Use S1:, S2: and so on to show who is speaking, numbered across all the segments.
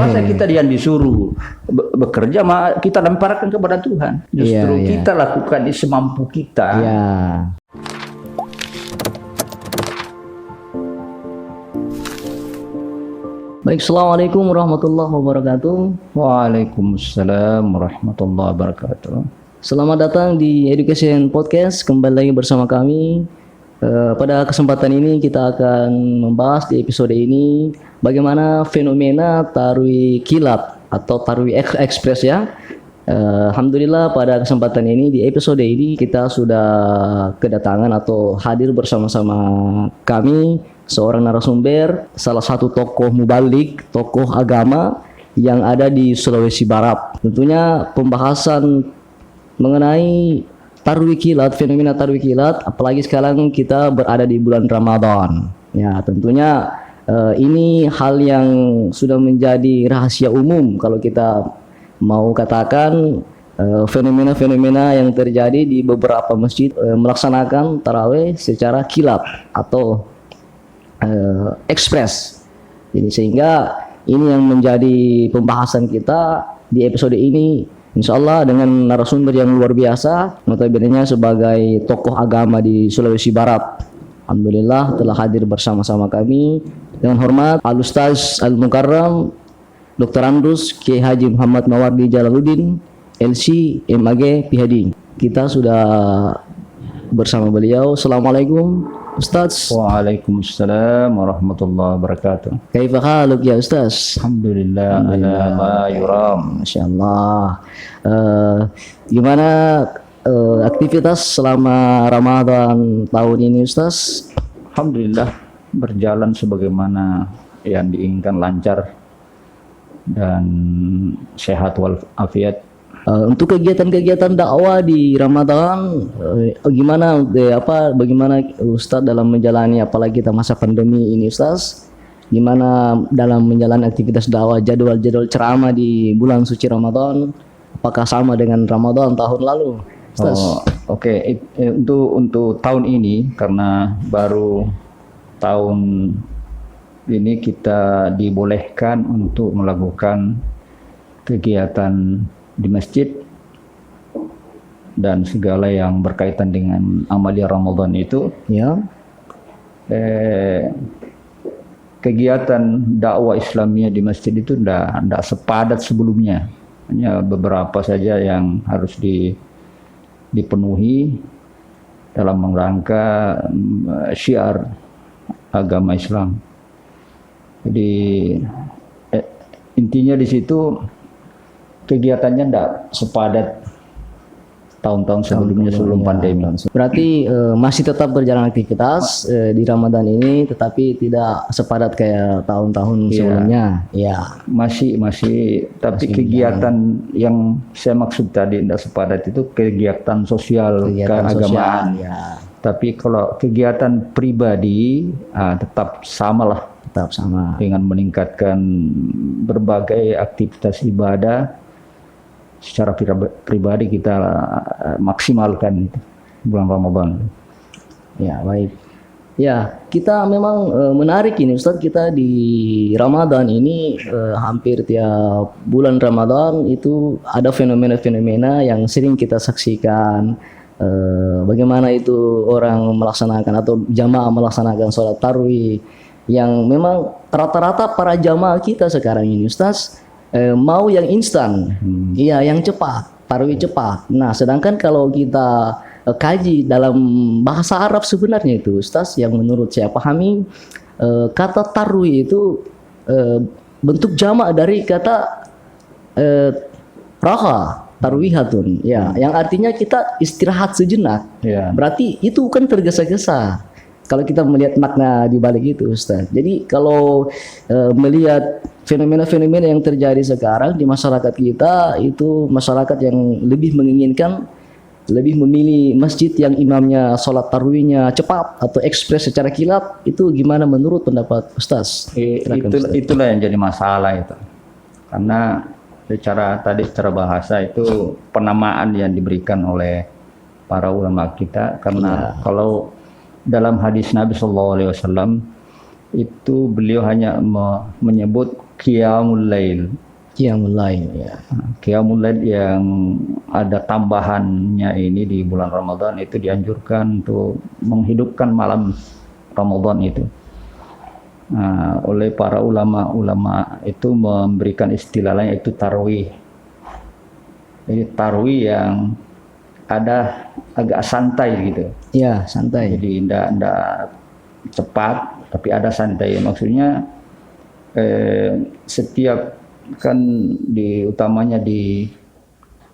S1: Masa kita yang disuruh bekerja, kita lemparkan kepada Tuhan. Justru kita lakukan semampu kita.
S2: Baik, Assalamualaikum warahmatullahi wabarakatuh.
S1: Waalaikumsalam warahmatullahi wabarakatuh.
S2: Selamat datang di Education Podcast. Kembali lagi bersama kami. Pada kesempatan ini kita akan membahas di episode ini bagaimana fenomena tarwih kilat atau tarwih ekspres ya. Alhamdulillah pada kesempatan ini di episode ini kita sudah kedatangan atau hadir bersama-sama kami seorang narasumber, salah satu tokoh mubalik, tokoh agama yang ada di Sulawesi Barat. Tentunya pembahasan mengenai tarwih kilat, fenomena tarwih kilat, apalagi sekarang kita berada di bulan Ramadan. Ya, tentunya ini hal yang sudah menjadi rahasia umum kalau kita mau katakan fenomena-fenomena yang terjadi di beberapa masjid melaksanakan tarawih secara kilat atau ekspres. Jadi sehingga ini yang menjadi pembahasan kita di episode ini, insya Allah dengan narasumber yang luar biasa, notabene sebagai tokoh agama di Sulawesi Barat. Alhamdulillah telah hadir bersama-sama kami. Dengan hormat Al-Ustaz Al-Mukarram Dr. Andrus Kiai Haji Muhammad Mawardi Jalaluddin LC MAG PhD. Kita sudah bersama beliau. Assalamualaikum Ustaz.
S1: Waalaikumsalam warahmatullahi wabarakatuh.
S2: Kaifa haluk ya Ustaz?
S1: Alhamdulillah ala ma yuram.
S2: Masyaallah. Gimana aktivitas selama Ramadan tahun ini Ustaz?
S1: Alhamdulillah berjalan sebagaimana yang diinginkan, lancar dan sehat walafiat.
S2: Untuk kegiatan-kegiatan dakwah di Ramadan, bagaimana Ustaz dalam menjalani, apalagi kita masa pandemi ini Ustaz, gimana dalam menjalani aktivitas dakwah, jadwal-jadwal ceramah di bulan suci Ramadan, apakah sama dengan Ramadan tahun lalu Ustaz?
S1: Oke. Untuk tahun ini, karena baru tahun ini kita dibolehkan untuk melakukan kegiatan di masjid dan segala yang berkaitan dengan amalia Ramadan itu,
S2: ya.
S1: Kegiatan dakwah Islamiyah di masjid itu tidak sepadat sebelumnya. Hanya beberapa saja yang harus dipenuhi dalam rangka syiar agama Islam. Jadi intinya di situ kegiatannya tidak sepadat tahun-tahun sebelumnya, sebelum pandemi.
S2: Berarti masih tetap berjalan aktivitas di Ramadan ini, tetapi tidak sepadat kayak tahun-tahun sebelumnya. Ya.
S1: Masih, tapi kegiatan yang saya maksud tadi tidak sepadat itu kegiatan sosial, keagamaan.
S2: Ya.
S1: Tapi kalau kegiatan pribadi tetap samalah.
S2: Tetap sama. Dengan
S1: meningkatkan berbagai aktivitas ibadah secara pribadi kita maksimalkan itu bulan Ramadan.
S2: Ya, baik. Ya, kita memang menarik ini Ustaz, kita di Ramadan ini hampir tiap bulan Ramadan itu ada fenomena-fenomena yang sering kita saksikan. Bagaimana itu orang melaksanakan atau jamaah melaksanakan sholat tarawih yang memang rata-rata para jamaah kita sekarang ini Ustaz mau yang instan, iya yang cepat, tarawih cepat. Nah, sedangkan kalau kita kaji dalam bahasa Arab sebenarnya itu Ustaz, yang menurut saya pahami, kata tarawih itu bentuk jamak dari kata raha, tarwihatun, ya, yang artinya kita istirahat sejenak. Ya. Berarti itu kan tergesa-gesa. Kalau kita melihat makna di balik itu Ustaz. Jadi kalau melihat fenomena-fenomena yang terjadi sekarang di masyarakat kita, itu masyarakat yang lebih menginginkan, lebih memilih masjid yang imamnya sholat tarawihnya cepat atau ekspres secara kilat. Itu gimana menurut pendapat Ustaz?
S1: Itulah yang jadi masalah itu. Karena secara bahasa itu penamaan yang diberikan oleh para ulama kita. Karena kalau dalam hadis Nabi SAW itu beliau hanya menyebut Qiyamul Lail.
S2: Qiyamul Lail ya.
S1: Qiyamul Lail yang ada tambahannya ini di bulan Ramadan itu dianjurkan untuk menghidupkan malam Ramadan itu. Oleh para ulama itu memberikan istilah lain yaitu tarwih. Jadi tarwih yang ada agak santai gitu.
S2: Ya, santai.
S1: Jadi tidak cepat tapi ada santai. Maksudnya setiap kan utamanya di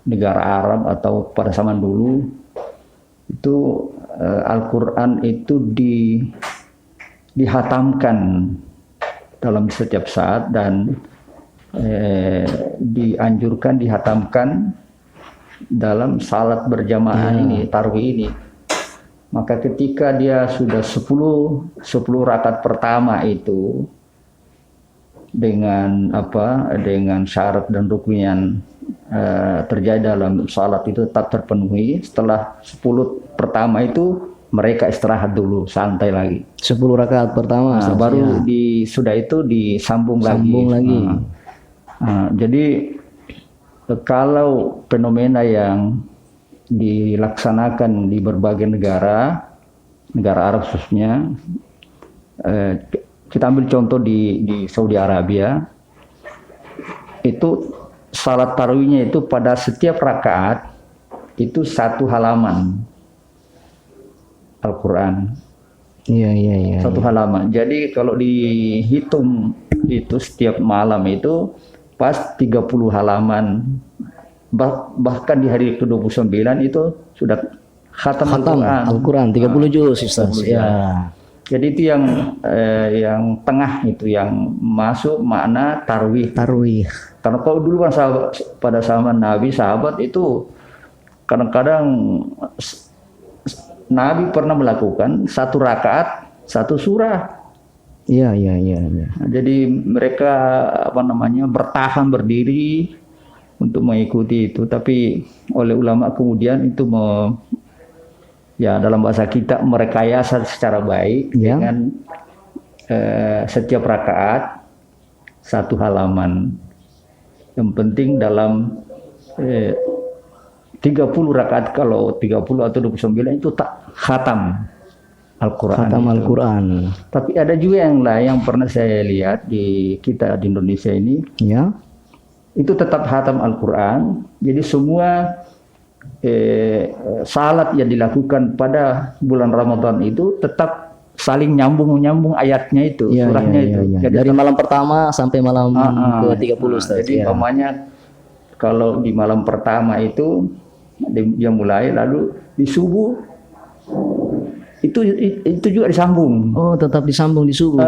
S1: negara Arab atau pada zaman dulu itu Al-Quran itu dihatamkan dalam setiap saat dan dianjurkan dihatamkan dalam salat berjamaah ini, tarawih ini. Maka ketika dia sudah 10 rakaat pertama itu dengan syarat dan rukun yang terjadi dalam salat itu tetap terpenuhi, setelah 10 pertama itu mereka istirahat dulu, santai lagi.
S2: 10 rakaat pertama
S1: baru sudah itu disambung lagi. Jadi kalau fenomena yang dilaksanakan di berbagai negara Arab khususnya, kita ambil contoh di Saudi Arabia, itu salat tarawihnya itu pada setiap rakaat itu 1 halaman Al-Quran.
S2: Iya.
S1: 1 halaman. Jadi kalau dihitung itu setiap malam itu pas 30 halaman. Bahkan di hari ke-29 itu sudah khatam
S2: Al-Quran 30 juz Ustaz. Ya.
S1: Jadi itu yang tengah itu yang masuk makna tarwih. Karena kalau dulu kan pada zaman Nabi sahabat itu kadang-kadang Nabi pernah melakukan 1 rakaat 1 surah.
S2: Iya.
S1: Jadi mereka bertahan berdiri untuk mengikuti itu. Tapi oleh ulama kemudian itu dalam bahasa kita merekayasa secara baik dengan setiap rakaat 1 halaman. Yang penting dalam 30 rakaat, kalau 30 atau 29 itu tak khatam Al-Quran. Tapi ada juga yang lain yang pernah saya lihat di Indonesia ini.
S2: Ya.
S1: Itu tetap khatam Al-Quran. Jadi semua salat yang dilakukan pada bulan Ramadan itu tetap saling nyambung ayatnya itu, surahnya itu.
S2: Jadi dari malam pertama sampai malam ke-30 Ustaz.
S1: Jadi umpamanya kalau di malam pertama itu dia mulai, lalu di subuh itu juga disambung.
S2: Oh, tetap disambung di subuh.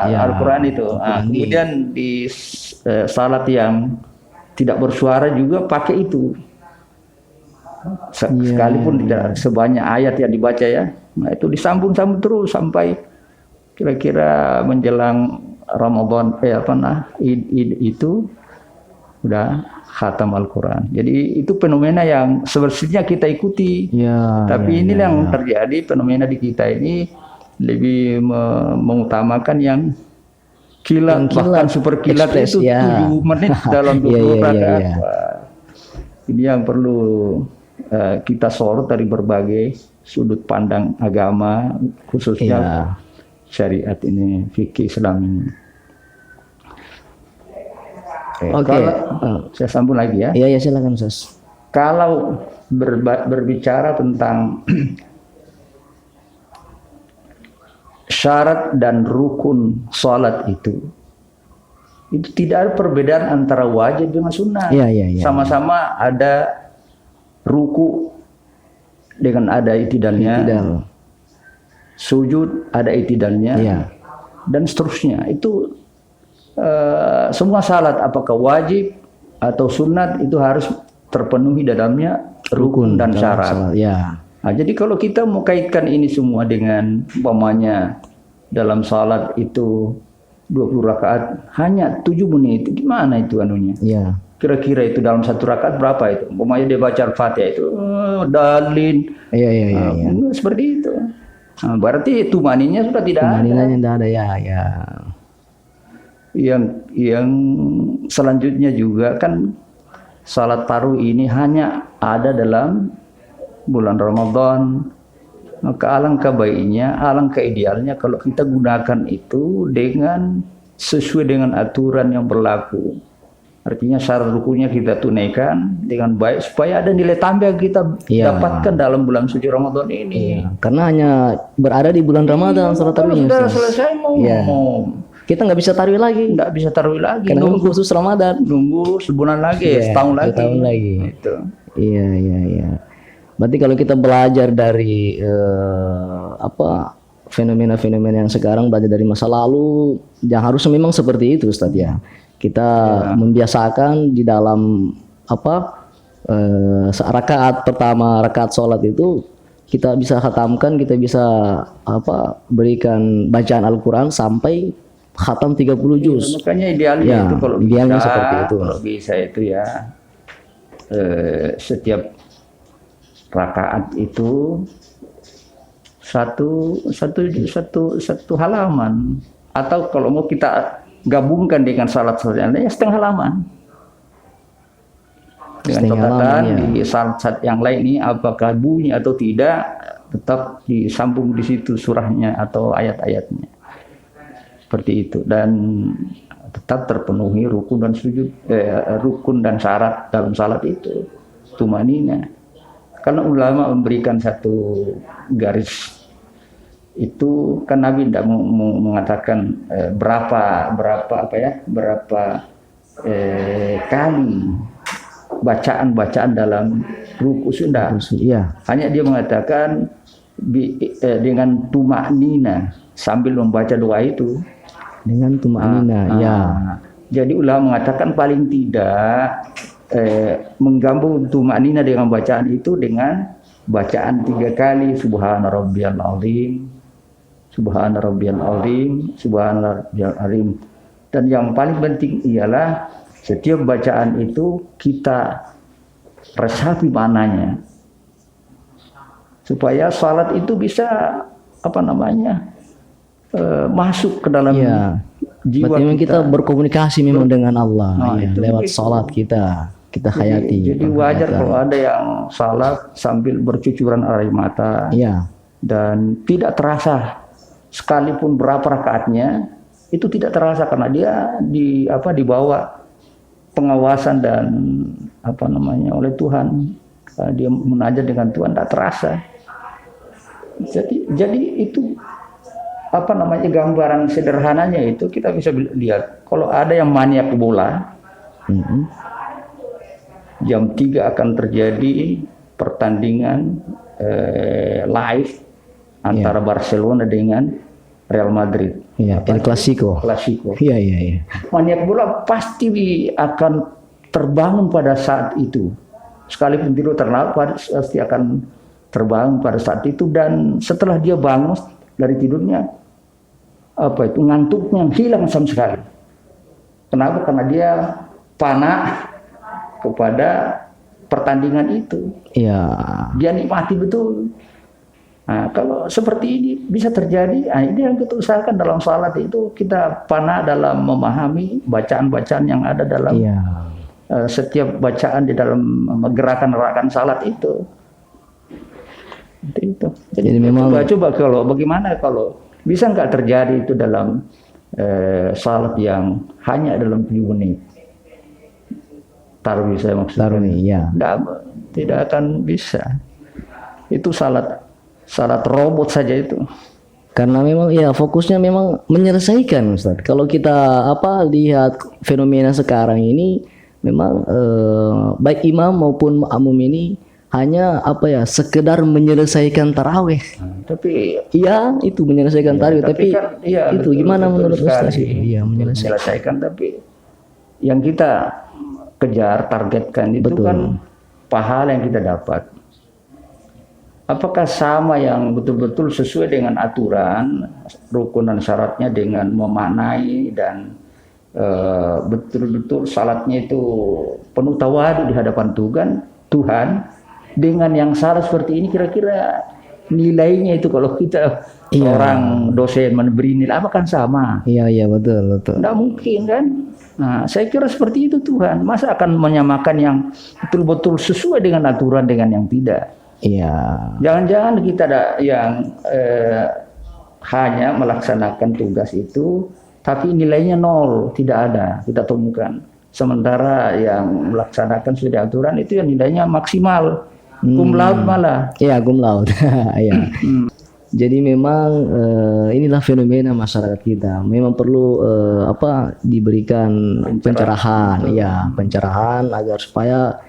S1: Al-Quran itu. Kemudian di salat yang tidak bersuara juga pakai itu. Sekalipun tidak sebanyak ayat yang dibaca ya. Nah, itu disambung terus sampai kira-kira menjelang Ramadan Id itu udah khatam Al-Quran. Jadi itu fenomena yang sebenarnya kita ikuti. Tapi ini yang terjadi, fenomena di kita ini lebih mengutamakan yang kilat, bahkan super kilat itu 7 menit dalam 20 rakaat. Ini yang perlu kita sorot dari berbagai sudut pandang agama, khususnya syariat ini, fikih Islam ini. Oke. Saya sambung lagi ya.
S2: Iya, silakan Ustaz.
S1: Kalau berbicara tentang syarat dan rukun salat itu tidak ada perbedaan antara wajib dengan sunnah. Sama-sama ada ruku dengan ada itidalnya, sujud ada itidalnya, dan seterusnya. Itu semua salat apakah wajib atau sunat itu harus terpenuhi dalamnya rukun dan syarat. Nah, jadi kalau kita mau kaitkan ini semua dengan umpamanya dalam salat itu 20 rakaat hanya 7 menit, gimana itu anunya? Kira-kira itu dalam 1 rakaat berapa itu? Umpamanya dia baca Al-Fatihah itu dalin. Seperti itu. Nah, berarti tumaninya sudah tidak ada.
S2: Tumaninanya tidak ada
S1: yang selanjutnya juga kan salat tarawih ini hanya ada dalam bulan Ramadan. Maka alangkah baiknya, alangkah idealnya kalau kita gunakan itu dengan sesuai dengan aturan yang berlaku. Artinya syarat rukunnya kita tunaikan dengan baik supaya ada nilai tambah yang kita dapatkan dalam bulan suci Ramadan ini.
S2: Karena hanya berada di bulan Ramadan salat tarawih.
S1: Sudah selesai mau
S2: kita nggak bisa tarawih lagi.
S1: Nggak bisa tarawih lagi.
S2: Karena nunggu khusus Ramadan.
S1: Nunggu sebulan lagi, setahun lagi.
S2: Setahun lagi.
S1: Itu.
S2: Iya. Berarti kalau kita belajar dari fenomena-fenomena yang sekarang, belajar dari masa lalu, yang harusnya memang seperti itu, Ustadz ya. Kita membiasakan di dalam rakaat pertama, rakaat sholat itu kita bisa khatamkan, kita bisa berikan bacaan Al-Quran sampai khatam 30 juz.
S1: Makanya idealnya itu kalau
S2: idealnya
S1: bisa,
S2: seperti itu.
S1: Kalau bisa itu ya setiap rakaat itu satu halaman, atau kalau mau kita gabungkan dengan salat yang setengah halaman. Dengan catatan di salat yang lain ini apakah bunyi atau tidak, tetap disambung di situ surahnya atau ayat-ayatnya. Seperti itu, dan tetap terpenuhi rukun dan sujud, rukun dan syarat dalam salat itu, tumanina. Karena ulama memberikan satu garis itu, kan Nabi tidak mengatakan berapa kali bacaan dalam ruku sudah.
S2: Iya.
S1: Hanya dia mengatakan dengan tumanina sambil membaca doa itu.
S2: Dengan tumanina, ya.
S1: Jadi ulama mengatakan paling tidak menggabung tumanina dengan bacaan itu dengan bacaan 3 kali subhana rabbiyal azim, subhana rabbiyal azim, subhana rabbiyal azim. Dan yang paling penting ialah setiap bacaan itu kita resapi maknanya supaya salat itu bisa masuk ke dalam jiwa.
S2: Berarti kita berkomunikasi memang dengan Allah lewat salat kita hayati.
S1: Jadi wajar kalau ada yang salat sambil bercucuran air mata, dan tidak terasa sekalipun berapa rakaatnya, itu tidak terasa karena dia dibawa pengawasan dan oleh Tuhan. Dia munajat dengan Tuhan, tidak terasa. Jadi itu gambaran sederhananya itu kita bisa lihat. Kalau ada yang maniak bola, jam 3 akan terjadi pertandingan live antara Barcelona dengan Real Madrid.
S2: El Clasico. Iya.
S1: Maniak bola pasti akan terbangun pada saat itu. Sekalipun tidur terlambat, pasti akan terbangun pada saat itu. Dan setelah dia bangun dari tidurnya, ngantuknya hilang sama sekali. Kenapa? Karena dia panah kepada pertandingan itu.
S2: Iya.
S1: Dia nikmati betul. Nah, kalau seperti ini bisa terjadi, ini yang kita usahakan dalam salat itu, kita panah dalam memahami bacaan-bacaan yang ada dalam setiap bacaan di dalam gerakan-gerakan salat itu. Itu. Jadi memang coba kalau bagaimana kalau bisa nggak terjadi itu dalam salat yang hanya dalam 7 menit. Tarawih saya maksudnya.
S2: Tarawih,
S1: tidak akan bisa. Itu salat robot saja itu.
S2: Karena memang fokusnya memang menyelesaikan, Ustaz. Kalau kita lihat fenomena sekarang ini, memang baik imam maupun makmum ini hanya sekedar menyelesaikan tarawih.
S1: Tapi
S2: itu menyelesaikan tarawih, tapi kan, itu betul, gimana menurut Ustaz?
S1: Menyelesaikan, tapi yang kita kejar, targetkan itu kan pahala yang kita dapat. Apakah sama yang betul-betul sesuai dengan aturan, rukun dan syaratnya dengan memaknai dan betul-betul salatnya itu penuh tawadu di hadapan Tuhan dengan yang salah seperti ini, kira-kira nilainya itu kalau kita orang dosen memberi nilai apa kan sama.
S2: Iya betul.
S1: Tidak mungkin kan. Nah, saya kira seperti itu Tuhan. Masa akan menyamakan yang betul-betul sesuai dengan aturan dengan yang tidak.
S2: Iya.
S1: Jangan-jangan kita ada yang hanya melaksanakan tugas itu, tapi nilainya 0, tidak ada, kita temukan. Sementara yang melaksanakan sesuai aturan itu yang nilainya maksimal, cum laude malah.
S2: Iya, cum laude. Iya. Jadi memang inilah fenomena masyarakat kita. Memang perlu diberikan pencerahan, ya pencerahan agar supaya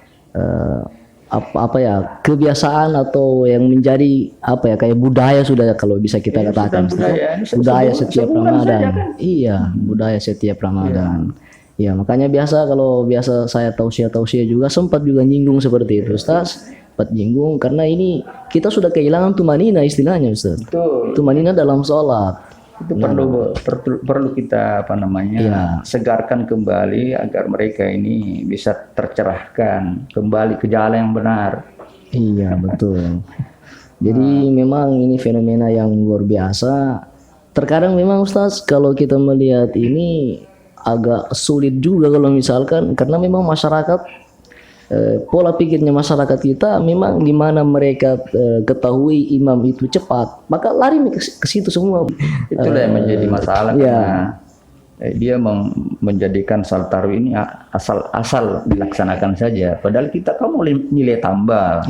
S2: kebiasaan atau yang menjadi kayak budaya sudah kalau bisa kita katakan budaya setiap Ramadan. Iya, budaya setiap Ramadan. Ya, makanya kalau biasa saya tausiah juga sempat juga nyinggung seperti itu, Ustaz. Sempat nyinggung karena ini kita sudah kehilangan tumanina istilahnya, Ustaz.
S1: Betul.
S2: Tumanina dalam sholat.
S1: Itu perlu kita segarkan kembali agar mereka ini bisa tercerahkan kembali ke jalan yang benar.
S2: Iya betul. Jadi memang ini fenomena yang luar biasa. Terkadang memang Ustaz kalau kita melihat ini agak sulit juga kalau misalkan karena memang masyarakat pola pikirnya masyarakat kita memang di mana mereka ketahui imam itu cepat, maka lari ke situ semua.
S1: Itulah yang menjadi masalah karena dia menjadikan salat tarawih ini asal dilaksanakan saja. Padahal kita mau nilai tambah,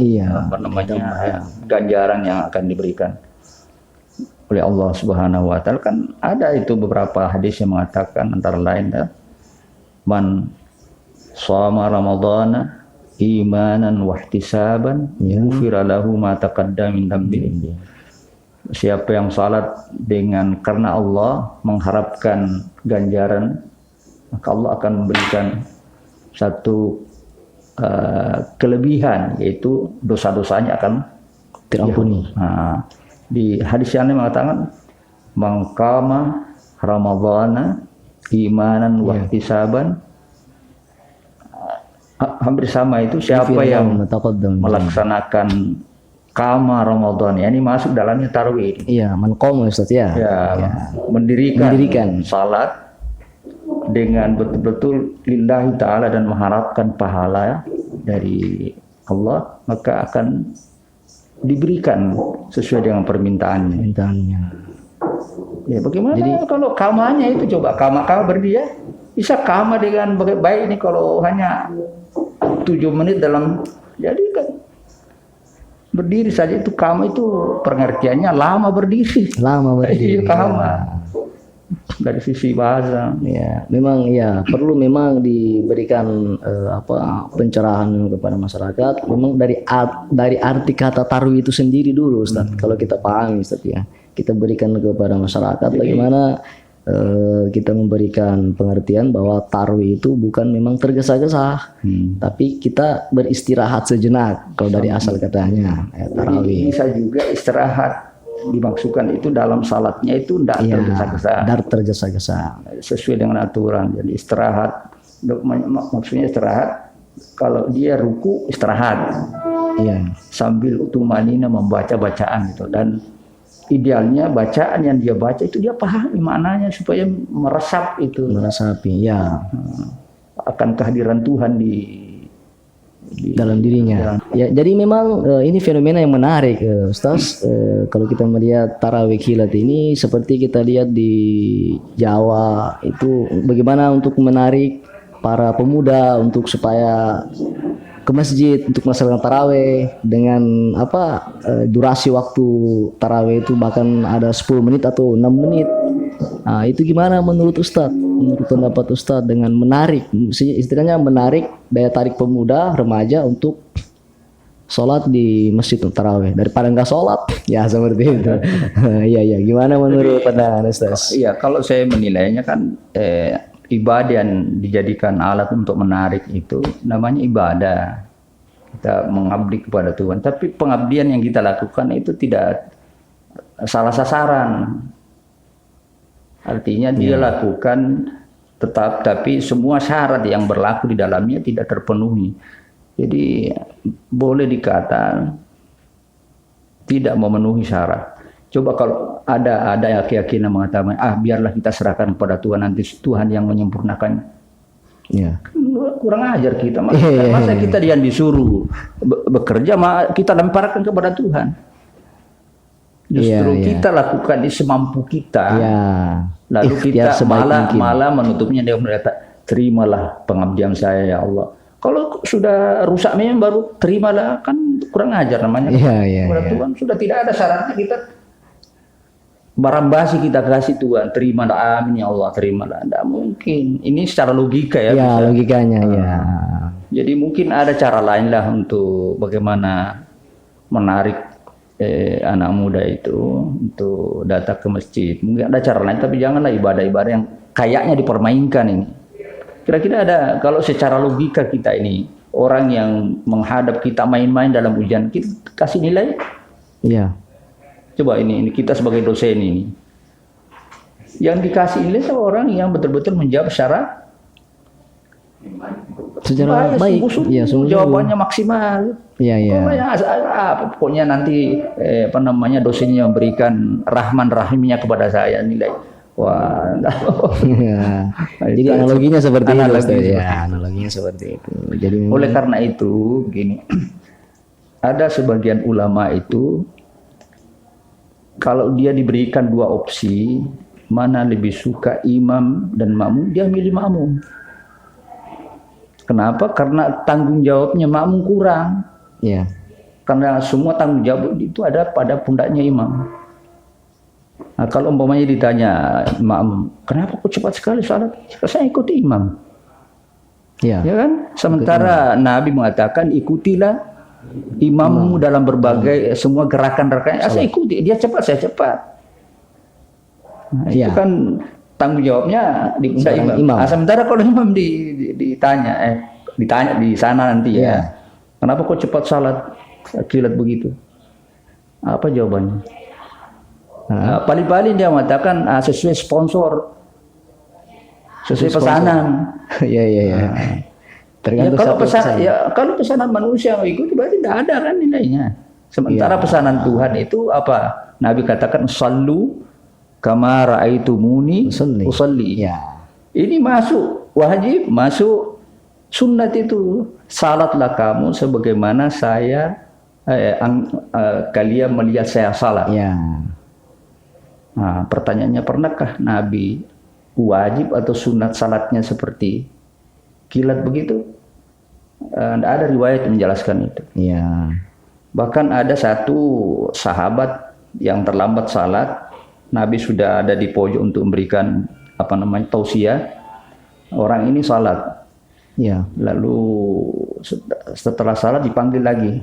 S1: ganjaran yang akan diberikan oleh Allah Subhanahu Wa Taala. Kan ada itu beberapa hadis yang mengatakan antara lain man shoma ramadhana imanan wahtisaban ghufira lahu ma taqaddama min dhanbihi. Siapa yang salat karena Allah mengharapkan ganjaran, maka Allah akan memberikan satu kelebihan, yaitu dosa-dosanya akan
S2: terampuni.
S1: Nah, di hadis yang lain mengatakan mangkama ramadhana imanan wahtisaban, hampir sama itu siapa yang melaksanakan kama Ramadan, ini masuk dalamnya tarawih.
S2: Iya, manqom Ustaz ya.
S1: Mendirikan salat dengan betul-betul lillahi ta'ala dan mengharapkan pahala dari Allah, maka akan diberikan sesuai dengan permintaannya. Ya, bagaimana kalau kamanya itu coba kama berdiri bisa kama dengan baik ini kalau hanya 7 menit dalam, jadi kan berdiri saja itu kama itu pengertiannya lama berdiri. Iya, kama dari sisi bahasa.
S2: Ya, memang perlu memang diberikan pencerahan kepada masyarakat. Memang dari arti kata tarawih itu sendiri dulu, Ustaz. Kalau kita pahami, Ustaz ya, kita berikan kepada masyarakat bagaimana kita memberikan pengertian bahwa tarawih itu bukan memang tergesa-gesa, tapi kita beristirahat sejenak kalau dari asal katanya tarawih.
S1: Bisa juga istirahat, dimaksudkan itu dalam salatnya itu tidak
S2: tergesa-gesa,
S1: sesuai dengan aturan. Jadi istirahat, maksudnya istirahat kalau dia ruku istirahat, sambil tumanina membaca bacaan gitu, dan idealnya bacaan yang dia baca itu dia pahami maknanya supaya meresapi akan kehadiran Tuhan di
S2: dalam dirinya. Ya, jadi memang ini fenomena yang menarik, Ustaz. Kalau kita melihat tarawih kilat ini seperti kita lihat di Jawa itu bagaimana untuk menarik para pemuda untuk supaya ke masjid untuk melaksanakan tarawih dengan durasi waktu tarawih itu bahkan ada 10 menit atau 6 menit. Nah, itu gimana menurut Ustadz? Menurut pendapat Ustadz dengan menarik, istilahnya menarik daya tarik pemuda remaja untuk sholat di masjid tarawih daripada nggak sholat, ya seperti itu. Iya, gimana menurut pandangan Ustadz?
S1: Iya, kalau saya menilainya kan ibadah yang dijadikan alat untuk menarik itu namanya ibadah. Kita mengabdi kepada Tuhan, tapi pengabdian yang kita lakukan itu tidak salah sasaran. Artinya dia lakukan tetap, tapi semua syarat yang berlaku di dalamnya tidak terpenuhi. Jadi boleh dikata tidak memenuhi syarat. Coba kalau ada keyakinan mengatakan, biarlah kita serahkan kepada Tuhan, nanti Tuhan yang menyempurnakan.
S2: Ya.
S1: Kurang ajar kita. Masa kita yang disuruh bekerja, kita lemparkan kepada Tuhan. Justru kita lakukan di semampu kita.
S2: Ya.
S1: Lalu kita malah menutupnya, dia berkata, terimalah pengabdian saya ya Allah. Kalau sudah rusak memang baru terimalah, kan kurang ajar namanya. Kepada Tuhan sudah tidak ada syaratnya, kita barang basi kita kasih Tuhan, terimalah, amin ya Allah, terimalah. Tidak mungkin. Ini secara logika ya.
S2: Ya, logikanya ya.
S1: Jadi mungkin ada cara lain lah untuk bagaimana menarik anak muda itu untuk datang ke masjid. Mungkin ada cara lain, tapi janganlah ibadah-ibadah yang kayaknya dipermainkan ini. Kira-kira ada, kalau secara logika kita ini, orang yang menghadap kita main-main dalam ujian, kita kasih nilai?
S2: Iya.
S1: Coba ini kita sebagai dosen ini, yang dikasih nilai orang yang betul-betul menjawab secara
S2: baik.
S1: Ya, jawabannya maksimal.
S2: Iya.
S1: Pokoknya nanti dosennya memberikan rahman rahimnya kepada saya nilai. Wah.
S2: Jadi analoginya seperti itu. Analoginya seperti itu. Jadi
S1: oleh karena itu gini, ada sebagian ulama itu kalau dia diberikan dua opsi, mana lebih suka imam dan makmum, dia milih makmum. Kenapa? Karena tanggung jawabnya makmum kurang.
S2: Ya.
S1: Karena semua tanggung jawab itu ada pada pundaknya imam. Nah, kalau umpamanya ditanya makmum, kenapa kok cepat sekali salat? Saya ikuti imam. Ya kan? Sementara Nabi mengatakan ikutilah imammu dalam berbagai semua gerakan-gerakan. Saya ikuti, dia cepat, saya cepat. Nah, itu kan tanggung jawabnya di pundak imam. Nah, sementara kalau imam ditanya di sana nanti kenapa kok cepat salat kilat begitu? Apa jawabannya? Paling-paling dia mengatakan sesuai sponsor, sesuai pesanan.
S2: Iya. Tergantung
S1: kalau pesanan manusia ikut berarti tidak ada kan nilainya. Sementara pesanan Tuhan itu apa? Nabi katakan sallu kama ra'aitumuni usolli. Ini masuk wajib, masuk sunnat itu. Salatlah kamu sebagaimana kalian melihat saya salat. Nah, pertanyaannya, pernahkah Nabi wajib atau sunat salatnya seperti kilat begitu? Tidak ada riwayat yang menjelaskan itu. Bahkan ada satu sahabat yang terlambat salat, Nabi sudah ada di pojok untuk memberikan tausiah. Orang ini salat. Lalu setelah salat dipanggil lagi.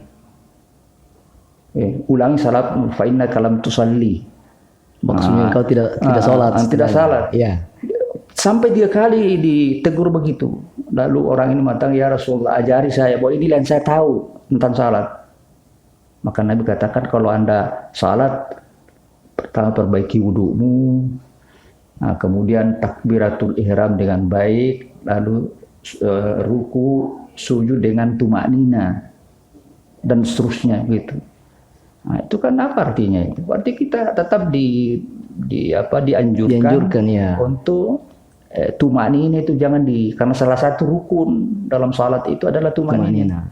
S1: Ulangi salat, fa innaka lam tusalli.
S2: Maksudnya engkau tidak salat.
S1: Tidak salat. Sampai 3 kali ditegur begitu. Lalu orang ini mengatakan, ya Rasulullah, ajari saya bahwa ini yang saya tahu tentang salat. Maka Nabi katakan, kalau Anda salat, pertama perbaiki wudumu, kemudian takbiratul ihram dengan baik, lalu ruku, sujud dengan tumaknina, dan seterusnya gitu. Nah, itu kan apa artinya itu? Berarti kita tetap dianjurkan untuk tumaknina itu jangan karena salah satu rukun dalam salat itu adalah tumaknina.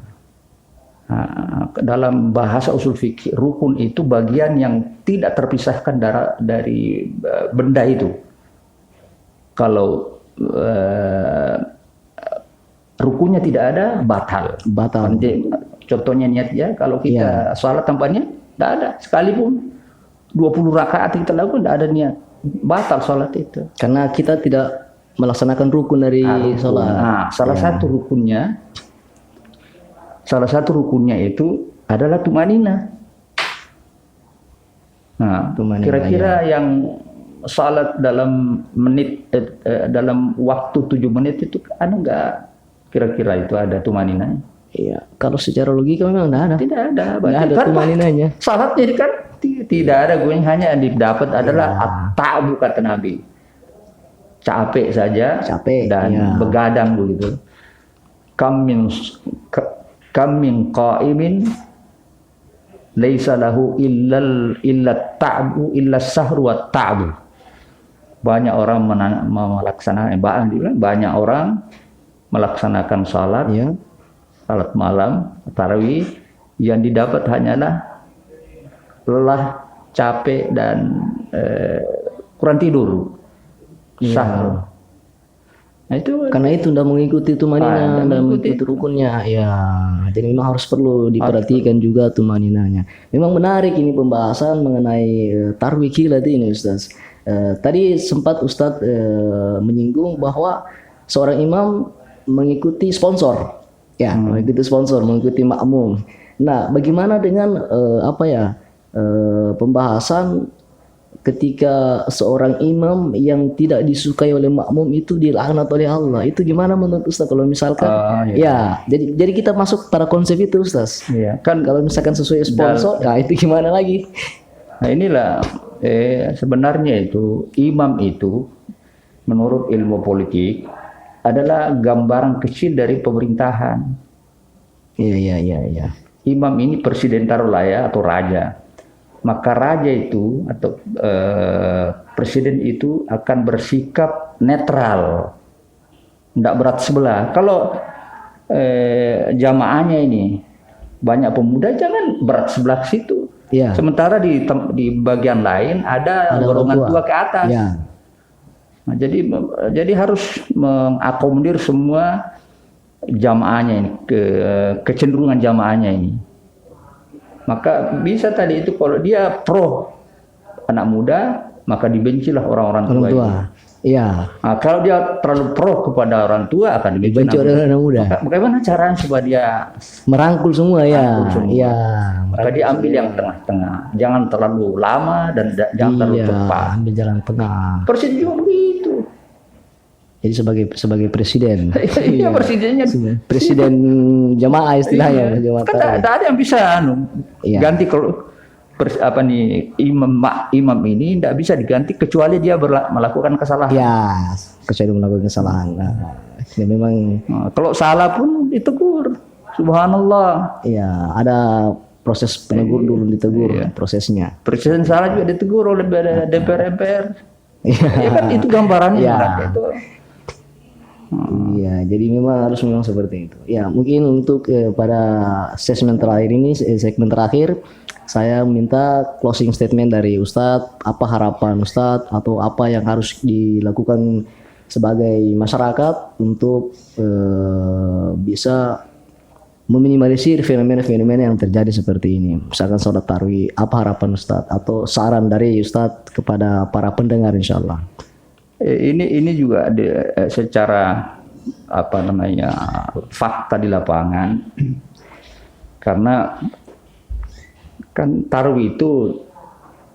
S1: Nah, dalam bahasa usul fikih, rukun itu bagian yang tidak terpisahkan dari benda itu. Kalau rukunnya tidak ada, batal. Contohnya niatnya, kalau kita salat tanpanya tidak ada, sekalipun 20 rakaat kita lakukan tidak ada niat, batal salat itu.
S2: Karena kita tidak melaksanakan rukun dari salat.
S1: Salah satu rukunnya itu adalah tumanina. Kira-kira yang salat dalam dalam waktu 7 menit itu ada nggak? Kira-kira itu ada tumanina?
S2: Iya, kalau secara logika memang tidak ada.
S1: Tidak ada.
S2: Tidak ada tumaninanya.
S1: Salatnya kan tidak ada gunanya, hanya yang didapat adalah at-ta'bu kata Nabi. Capek saja dan begadang begitu. Kam min qa'imin laisa lahu illa ta'bu illa sahru wa ta'bu. Banyak orang melaksanakan, banyak orang melaksanakan salat,
S2: Ya.
S1: salat malam, tarawih, yang didapat hanyalah lelah, capek dan kurang tidur, sahur. Nah itu
S2: Karena itu tidak mengikuti tumanina dan
S1: mengikuti.
S2: mengikuti rukunnya. Ya, jadi memang harus perlu diperhatikan juga tumaninanya. Memang menarik ini pembahasan mengenai tarwih kilat ini, Ustaz. Tadi sempat Ustaz menyinggung bahwa seorang imam mengikuti sponsor, ya, mengikuti sponsor, mengikuti makmum. Nah, bagaimana dengan pembahasan ketika seorang imam yang tidak disukai oleh makmum itu dilaknat oleh Allah? Itu gimana menurut Ustaz kalau misalkan ya, jadi kita masuk pada konsep itu, Ustaz.
S1: Iya.
S2: Kan kalau misalkan sesuai sponsor, nah itu gimana lagi?
S1: Nah inilah sebenarnya itu imam itu menurut ilmu politik adalah gambaran kecil dari pemerintahan.
S2: Iya.
S1: Imam ini presiden taruhlah ya, atau raja. Maka raja itu atau presiden itu akan bersikap netral, tidak berat sebelah. Kalau jamaahnya ini banyak pemuda, jangan berat sebelah situ.
S2: Iya.
S1: Sementara di bagian lain ada golongan tua ke atas.
S2: Ya.
S1: Nah, jadi harus mengakomodir semua jamaahnya ini, kecenderungan jamaahnya ini. Maka bisa tadi itu kalau dia pro anak muda, maka dibencilah orang-orang tua. Itu.
S2: Iya.
S1: Nah, kalau dia terlalu pro kepada orang tua, akan dibenci
S2: oleh anak muda.
S1: Bagaimana caranya supaya dia
S2: merangkul semua ya? Iya.
S1: Maka dia ambil yang tengah-tengah, jangan terlalu lama dan jangan terlalu cepat.
S2: Ambil jalan tengah.
S1: Presiden juga begitu.
S2: Jadi sebagai presiden.
S1: Iya, presidennya
S2: presiden jamaah istilahnya. Jamaah
S1: kan tak ada yang bisa ganti kalau imam ini tidak bisa diganti kecuali dia melakukan kesalahan.
S2: Ya, kecuali melakukan kesalahan. Nah, ini memang
S1: kalau salah pun ditegur. Subhanallah.
S2: Iya, ada proses penegur dulu, ditegur prosesnya.
S1: Presiden salah juga ditegur oleh DPR MPR. Ya kan itu gambarannya. Itu.
S2: Iya, jadi memang seperti itu. Ya, mungkin untuk pada segmen terakhir ini, segmen terakhir, saya minta closing statement dari Ustadz. Apa harapan Ustadz atau apa yang harus dilakukan sebagai masyarakat untuk bisa meminimalisir fenomena-fenomena yang terjadi seperti ini. Misalkan sholat tarawih, apa harapan Ustadz atau saran dari Ustadz kepada para pendengar, insyaallah.
S1: Ini juga secara fakta di lapangan, karena kan tarawih itu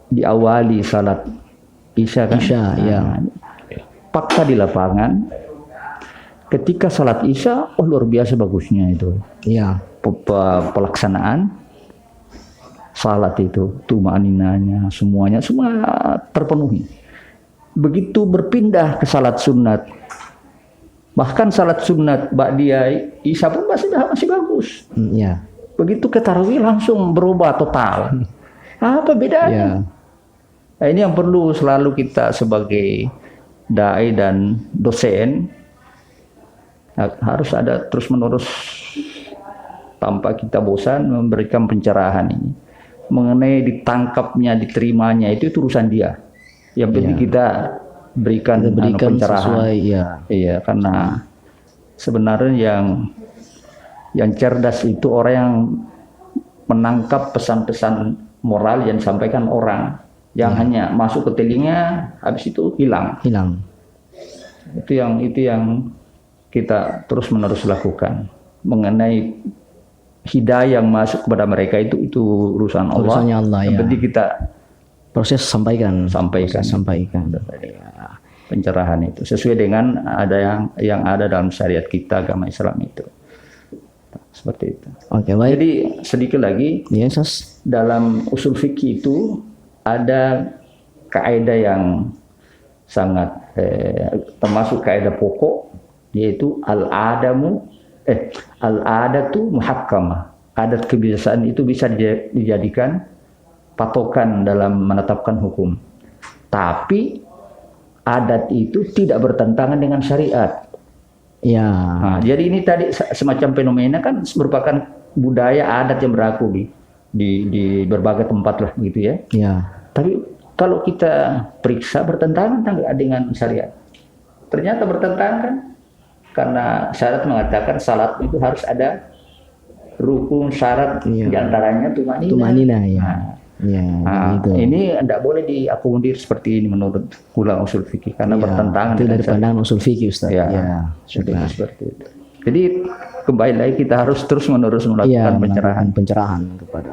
S1: diawali salat isya kan.
S2: Ya.
S1: Fakta di lapangan, ketika salat isya, luar biasa bagusnya itu.
S2: Iya.
S1: Pelaksanaan salat itu, tumaninanya, semua terpenuhi. Begitu berpindah ke salat sunat, bahkan salat sunat ba'diyah isya pun masih bagus.
S2: Iya.
S1: Begitu ke tarawih langsung berubah total. Apa bedanya? Nah, ini yang perlu selalu kita sebagai dai dan dosen harus ada terus menerus tanpa kita bosan memberikan pencerahan ini mengenai ditangkapnya, diterimanya itu urusan dia. Yang penting kita berikan pencerahan.
S2: Sesuai,
S1: Iya, karena sebenarnya yang cerdas itu orang yang menangkap pesan-pesan moral yang disampaikan orang, yang hanya masuk ke telinga, habis itu hilang. Itu yang kita terus-menerus lakukan mengenai hidayah yang masuk kepada mereka itu urusan Allah. Yang penting kita
S2: proses sampaikan.
S1: Pencerahan itu sesuai dengan yang ada dalam syariat kita, agama Islam itu. Seperti itu.
S2: Oke, baik.
S1: Jadi sedikit lagi, dalam usul fikih itu ada kaidah yang sangat termasuk kaidah pokok, yaitu al-adatu muhakkamah. adat kebiasaan itu bisa dijadikan patokan dalam menetapkan hukum. Tapi adat itu tidak bertentangan dengan syariat.
S2: Ya.
S1: Nah, jadi ini tadi semacam fenomena kan merupakan budaya adat yang berlaku di berbagai tempat lah gitu ya.
S2: Ya.
S1: Tapi kalau kita periksa bertentangan nggak dengan syariat? Ternyata bertentangan kan, karena syariat mengatakan salat itu harus ada rukun syarat, diantaranya tumanina.
S2: Tumanina ya. Gitu.
S1: Ini tidak boleh diakomodir seperti ini menurut ulama usul fikih karena bertentangan.
S2: Itu dari pandangan usul fikih, Ustaz.
S1: Seperti itu. Jadi kembali lagi kita harus terus menerus melakukan
S2: pencerahan kepada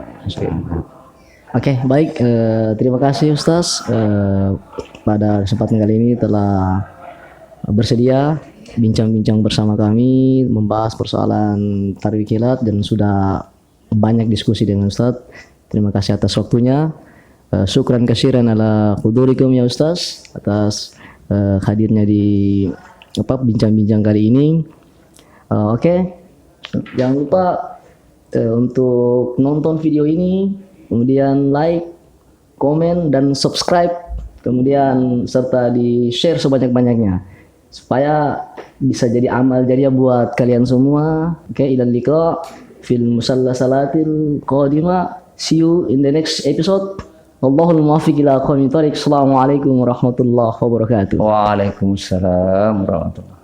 S2: Oke, baik. Terima kasih Ustaz. Pada kesempatan kali ini telah bersedia bincang-bincang bersama kami membahas persoalan tarwih kilat dan sudah banyak diskusi dengan Ustaz. Terima kasih atas waktunya. Syukran kasiran ala hudurikum ya Ustaz atas hadirnya di bincang-bincang kali ini. Oke. Jangan lupa untuk nonton video ini, kemudian like, komen dan subscribe, kemudian serta di-share sebanyak-banyaknya supaya bisa jadi amal jariah buat kalian semua. Oke, ilal liqa fil musallasalatil qadimah. See you in the next episode. Wallahul muwaffiq ila aqwamit thoriq. Assalamualaikum warahmatullahi wabarakatuh.
S1: Waalaikumsalam warahmatullahi wabarakatuh.